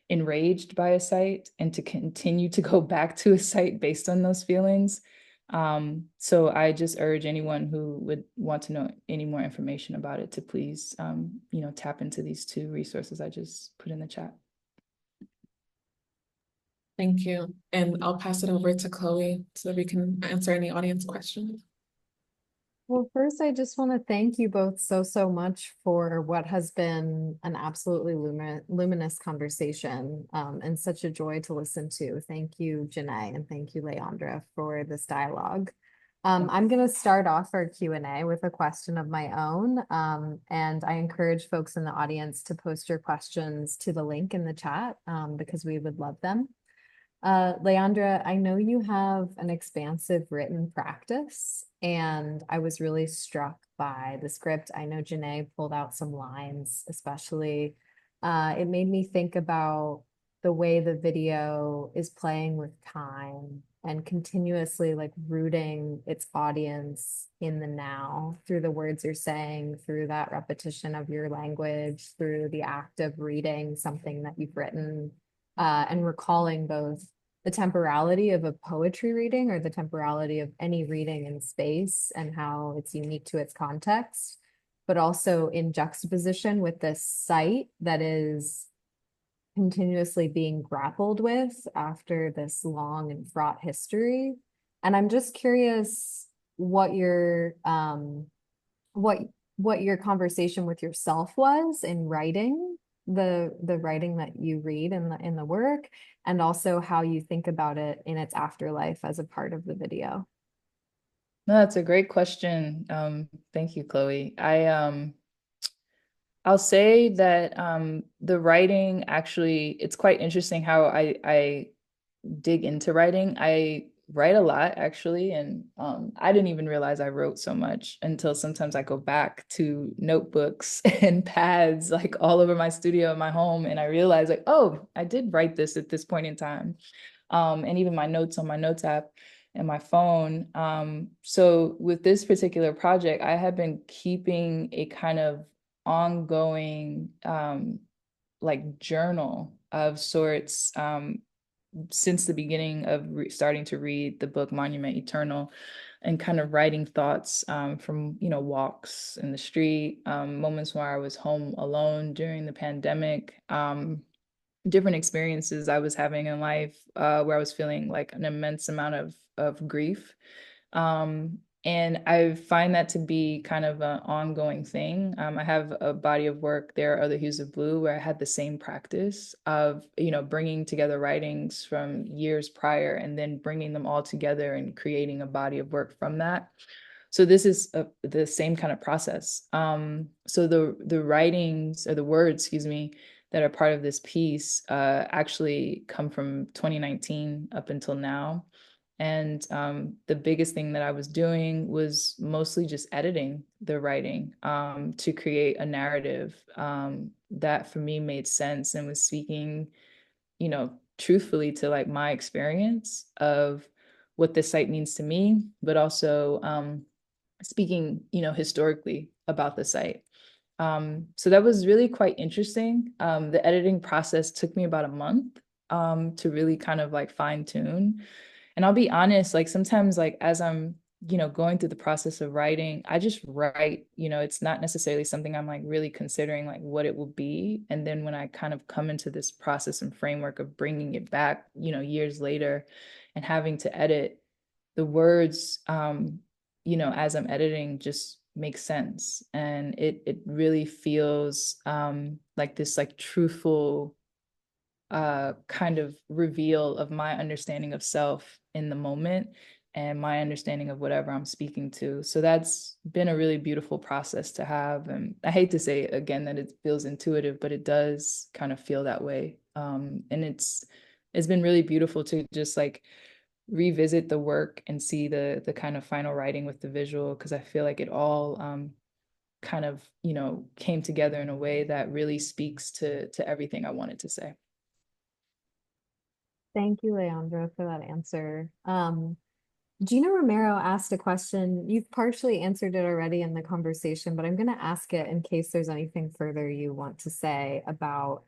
enraged by a site and to continue to go back to a site based on those feelings. So I just urge anyone who would want to know any more information about it to please, you know, tap into these 2 resources I just put in the chat. Thank you. And I'll pass it over to Chloe so that we can answer any audience questions. Well, first, I just want to thank you both so much for what has been an absolutely luminous conversation and such a joy to listen to. Thank you, Jenée, and thank you, Le'Andra, for this dialogue. I'm going to start off our Q&A with a question of my own, and I encourage folks in the audience to post your questions to the link in the chat because we would love them. Le'Andra, I know you have an expansive written practice, and I was really struck by the script. I know Jenée pulled out some lines, especially. It made me think about the way the video is playing with time and continuously like rooting its audience in the now through the words you're saying, through that repetition of your language, through the act of reading something that you've written, and recalling both the temporality of a poetry reading or the temporality of any reading in space and how it's unique to its context, but also in juxtaposition with this site that is continuously being grappled with after this long and fraught history. And I'm just curious what your conversation with yourself was in writing the writing that you read in the work, and also how you think about it in its afterlife as a part of the video. No, that's a great question. Thank you, Chloe. I'll say that the writing actually, it's quite interesting how I dig into writing. I write a lot actually, and I didn't even realize I wrote so much until sometimes I go back to notebooks and pads like all over my studio and my home, and I realize like, oh, I did write this at this point in time. And even my notes on my notes app and my phone. So with this particular project, I have been keeping a kind of ongoing like journal of sorts since the beginning of starting to read the book Monument Eternal, and kind of writing thoughts from, you know, walks in the street, moments where I was home alone during the pandemic, different experiences I was having in life where I was feeling like an immense amount of grief. And I find that to be kind of an ongoing thing. I have a body of work, There Are Other Hues of Blue, where I had the same practice of, bringing together writings from years prior and then bringing them all together and creating a body of work from that. So this is the same kind of process. So the writings or the words, excuse me, that are part of this piece actually come from 2019 up until now. And the biggest thing that I was doing was mostly just editing the writing to create a narrative that for me made sense and was speaking, truthfully to like my experience of what this site means to me, but also speaking, historically about the site. So that was really quite interesting. The editing process took me about a month to really kind of like fine tune. And I'll be honest, like sometimes like as I'm, going through the process of writing, I just write, it's not necessarily something I'm like really considering like what it will be. And then when I kind of come into this process and framework of bringing it back, years later and having to edit the words, as I'm editing just makes sense. And it really feels like this like truthful kind of reveal of my understanding of self in the moment and my understanding of whatever I'm speaking to. So that's been a really beautiful process to have. And I hate to say again that it feels intuitive, but it does kind of feel that way. And it's been really beautiful to just like revisit the work and see the kind of final writing with the visual, because I feel like it all kind of, came together in a way that really speaks to everything I wanted to say. Thank you, Le'Andra, for that answer. Gina Romero asked a question. You've partially answered it already in the conversation, but I'm going to ask it in case there's anything further you want to say about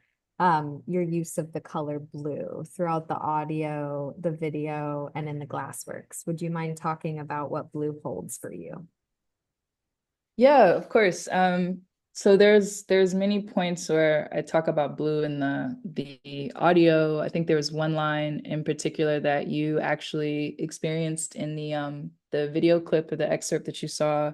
your use of the color blue throughout the audio, the video, and in the glassworks. Would you mind talking about what blue holds for you? Yeah, of course. So there's many points where I talk about blue in the audio. I think there was one line in particular that you actually experienced in the video clip or the excerpt that you saw.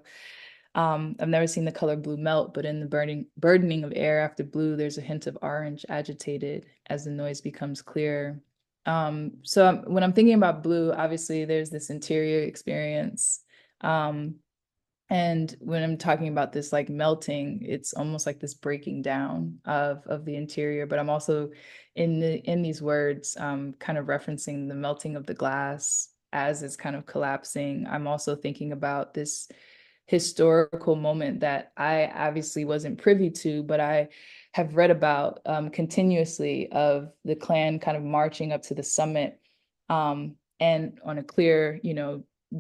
I've never seen the color blue melt, but in the burdening of air after blue, there's a hint of orange agitated as the noise becomes clearer. When I'm thinking about blue, obviously there's this interior experience. And when I'm talking about this like melting, it's almost like this breaking down of the interior. But I'm also in these words kind of referencing the melting of the glass as it's kind of collapsing. I'm also thinking about this historical moment that I obviously wasn't privy to, but I have read about continuously of the Klan kind of marching up to the summit. And on a clear,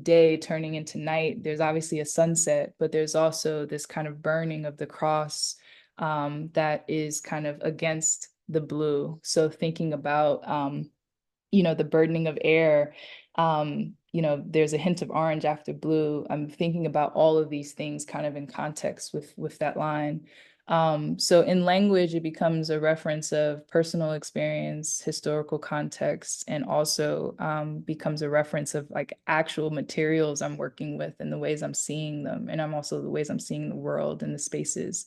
day turning into night, there's obviously a sunset, but there's also this kind of burning of the cross that is kind of against the blue. So thinking about, the burdening of air, there's a hint of orange after blue. I'm thinking about all of these things kind of in context with that line. So in language, it becomes a reference of personal experience, historical context, and also becomes a reference of like actual materials I'm working with and the ways I'm seeing them. And I'm also the ways I'm seeing the world and the spaces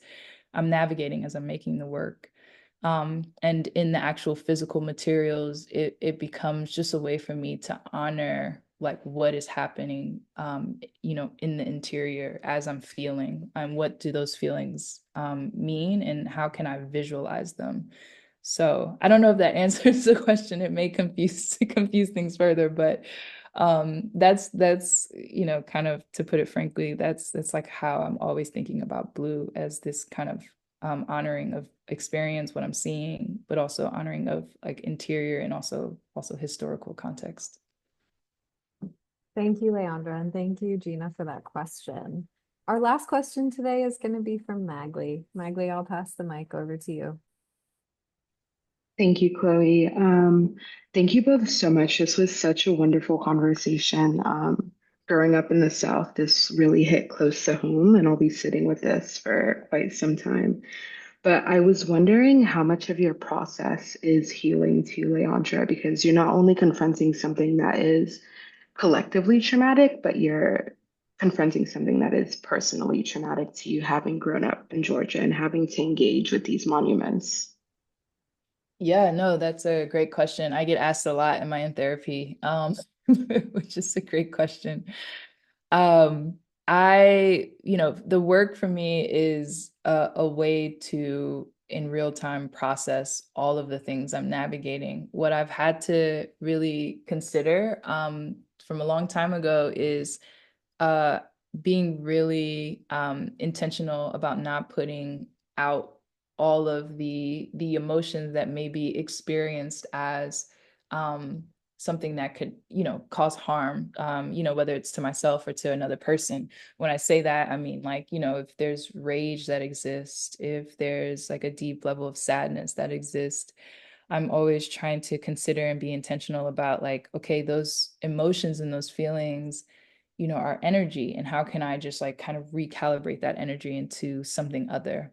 I'm navigating as I'm making the work. And in the actual physical materials, it becomes just a way for me to honor like what is happening, in the interior as I'm feeling, and what do those feelings mean, and how can I visualize them? So I don't know if that answers the question. It may confuse things further, but that's kind of, to put it frankly, that's like how I'm always thinking about blue, as this kind of honoring of experience, what I'm seeing, but also honoring of like interior and also historical context. Thank you, Le'Andra, and thank you, Gina, for that question. Our last question today is going to be from Magli. Magli, I'll pass the mic over to you. Thank you, Chloe. Thank you both so much. This was such a wonderful conversation. Growing up in the South, this really hit close to home, and I'll be sitting with this for quite some time. But I was wondering how much of your process is healing to, Le'Andra, because you're not only confronting something that is collectively traumatic, but you're confronting something that is personally traumatic to you, having grown up in Georgia and having to engage with these monuments? Yeah, no, that's a great question. I get asked a lot in my in therapy, which is a great question. Um, the work for me is a way to, in real time, process all of the things I'm navigating. What I've had to really consider from a long time ago is uh, being really intentional about not putting out all of the emotions that may be experienced as something that could, cause harm, whether it's to myself or to another person. When I say that, I mean, like, if there's rage that exists, if there's like a deep level of sadness that exists, I'm always trying to consider and be intentional about, like, okay, those emotions and those feelings, our energy, and how can I just like kind of recalibrate that energy into something other.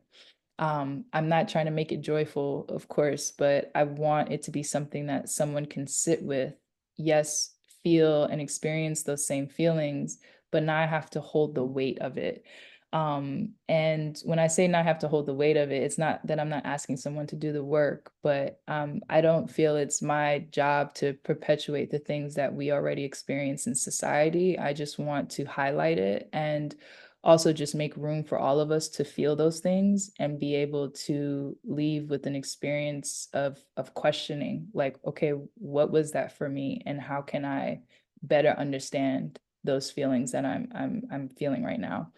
I'm not trying to make it joyful, of course, but I want it to be something that someone can sit with, yes, feel and experience those same feelings, but not have to hold the weight of it. And when I say not have to hold the weight of it, it's not that I'm not asking someone to do the work, but I don't feel it's my job to perpetuate the things that we already experience in society. I just want to highlight it and also just make room for all of us to feel those things and be able to leave with an experience of questioning, like, okay, what was that for me, and how can I better understand those feelings that I'm feeling right now.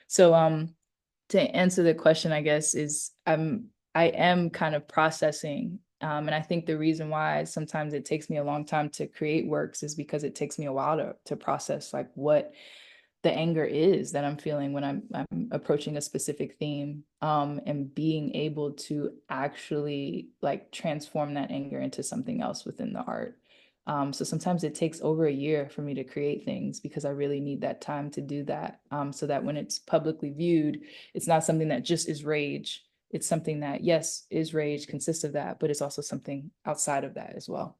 So to answer the question, I guess, is I am kind of processing. And I think the reason why sometimes it takes me a long time to create works is because it takes me a while to process like what the anger is that I'm feeling when I'm approaching a specific theme, and being able to actually like transform that anger into something else within the art. So sometimes it takes over a year for me to create things because I really need that time to do that, so that when it's publicly viewed, it's not something that just is rage. It's something that, yes, is rage, consists of that, but it's also something outside of that as well.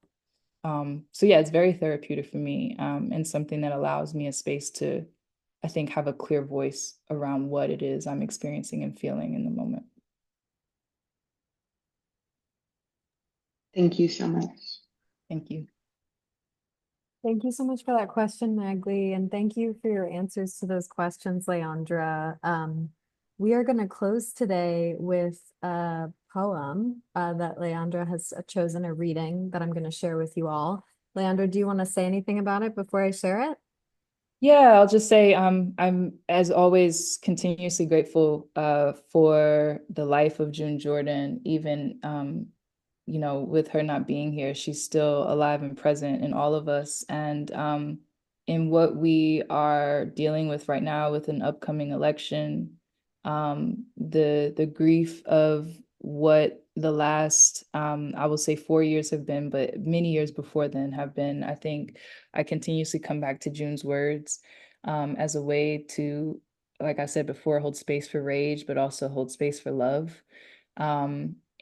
So yeah, it's very therapeutic for me, and something that allows me a space to, I think, have a clear voice around what it is I'm experiencing and feeling in the moment. Thank you so much. Thank you. Thank you so much for that question, Magli, and thank you for your answers to those questions, Le'Andra. We are going to close today with a poem that Le'Andra has chosen a reading that I'm going to share with you all. Le'Andra, do you want to say anything about it before I share it? Yeah, I'll just say I'm, as always, continuously grateful for the life of June Jordan. Even with her not being here, she's still alive and present in all of us. And in what we are dealing with right now with an upcoming election, the grief of what the last I will say 4 years have been, but many years before then have been, I think I continuously come back to June's words as a way to, like I said before, hold space for rage, but also hold space for love.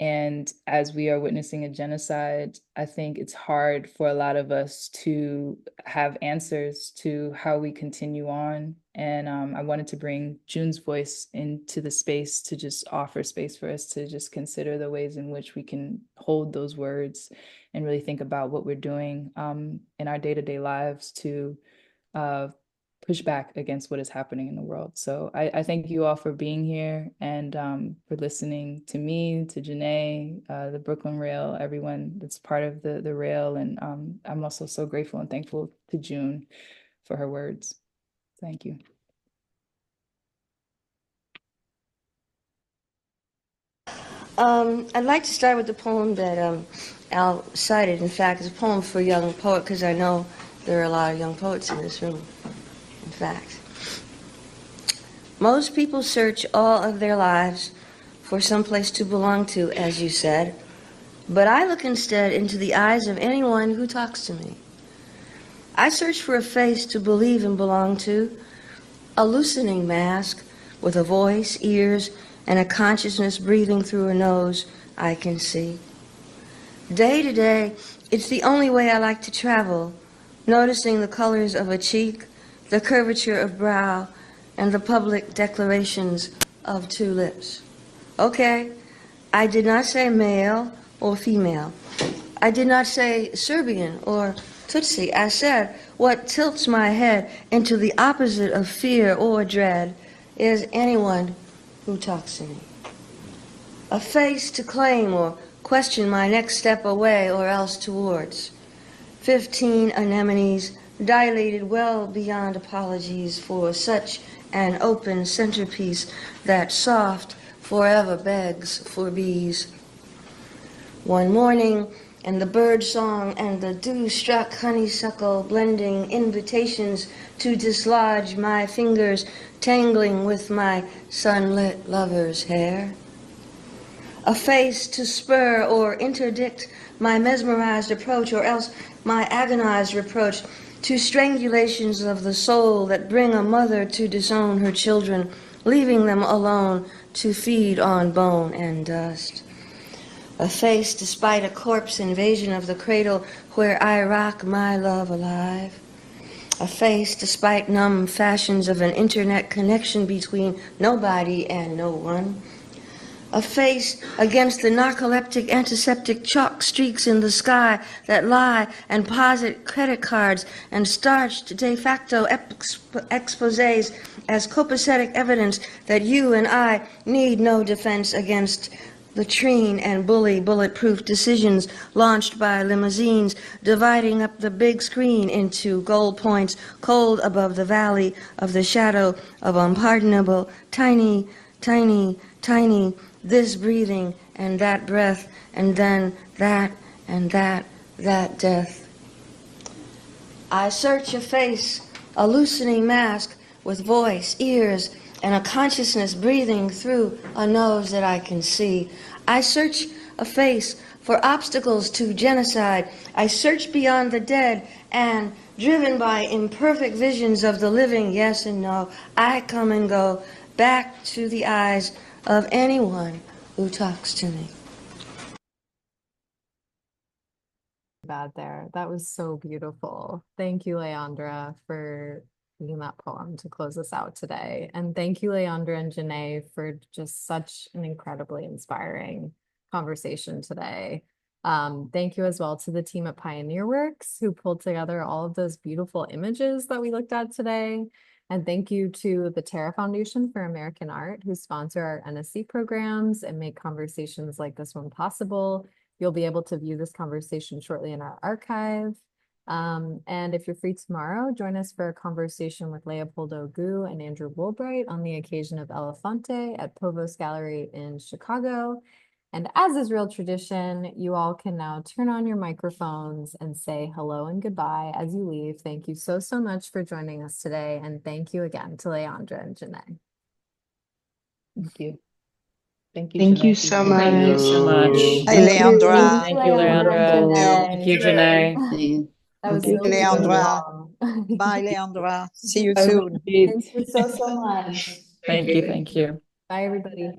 And as we are witnessing a genocide, I think it's hard for a lot of us to have answers to how we continue on. And I wanted to bring June's voice into the space to just offer space for us to just consider the ways in which we can hold those words and really think about what we're doing in our day-to-day lives to push back against what is happening in the world. So I thank you all for being here and for listening to me, to Jenée, the Brooklyn Rail, everyone that's part of the Rail. And I'm also so grateful and thankful to June for her words. Thank you. I'd like to start with the poem that Al cited. In fact, it's a poem for a young poet, because I know there are a lot of young poets in this room, in fact. Most people search all of their lives for some place to belong to, as you said, but I look instead into the eyes of anyone who talks to me. I search for a face to believe and belong to, a loosening mask with a voice, ears, and a consciousness breathing through a nose I can see. Day to day, it's the only way I like to travel, noticing the colors of a cheek, the curvature of brow, and the public declarations of two lips. Okay, I did not say male or female. I did not say Serbian or Tutsi. I said what tilts my head into the opposite of fear or dread is anyone who talks to me. A face to claim or question my next step away or else towards. 15 anemones dilated well beyond apologies for such an open centerpiece that soft forever begs for bees. One morning, and the bird song and the dew-struck honeysuckle blending invitations to dislodge my fingers tangling with my sunlit lover's hair. A face to spur or interdict my mesmerized approach or else my agonized reproach to strangulations of the soul that bring a mother to disown her children, leaving them alone to feed on bone and dust. A face despite a corpse invasion of the cradle where I rock my love alive. A face despite numb fashions of an internet connection between nobody and no one. A face against the narcoleptic antiseptic chalk streaks in the sky that lie and posit credit cards and starched de facto exposés as copacetic evidence that you and I need no defense against latrine and bully bulletproof decisions launched by limousines, dividing up the big screen into gold points cold above the valley of the shadow of unpardonable, tiny, tiny, tiny, this breathing and that breath, and then that and that death. I search a face, a loosening mask with voice, ears, and a consciousness breathing through a nose that I can see. I search a face for obstacles to genocide. I search beyond the dead and, driven by imperfect visions of the living, yes and no, I come and go back to the eyes of anyone who talks to me. Bad there. That was so beautiful. Thank you, Le'Andra, for reading that poem to close us out today. And thank you, Le'Andra and Jenée, for just such an incredibly inspiring conversation today. Thank you as well to the team at Pioneer Works who pulled together all of those beautiful images that we looked at today. And thank you to the Terra Foundation for American Art who sponsor our NSE programs and make conversations like this one possible. You'll be able to view this conversation shortly in our archive. And if you're free tomorrow, join us for a conversation with Leopoldo Gu and Andrew Woolbright on the occasion of Elefante at Povos Gallery in Chicago. And as is real tradition, you all can now turn on your microphones and say hello and goodbye as you leave. Thank you so, so much for joining us today. And thank you again to Le'Andra and Jenée. Thank you. Thank you, Thank you Jenée. so much. Thank you so much. Hi, Le'Andra. Thank you, Le'Andra. Thank you, Jenée. That was Thank so you, Le'Andra. beautiful. Bye, Le'Andra. See you Have a soon. good day. Thank you so, so much. Thank you. Thank you. Bye, everybody.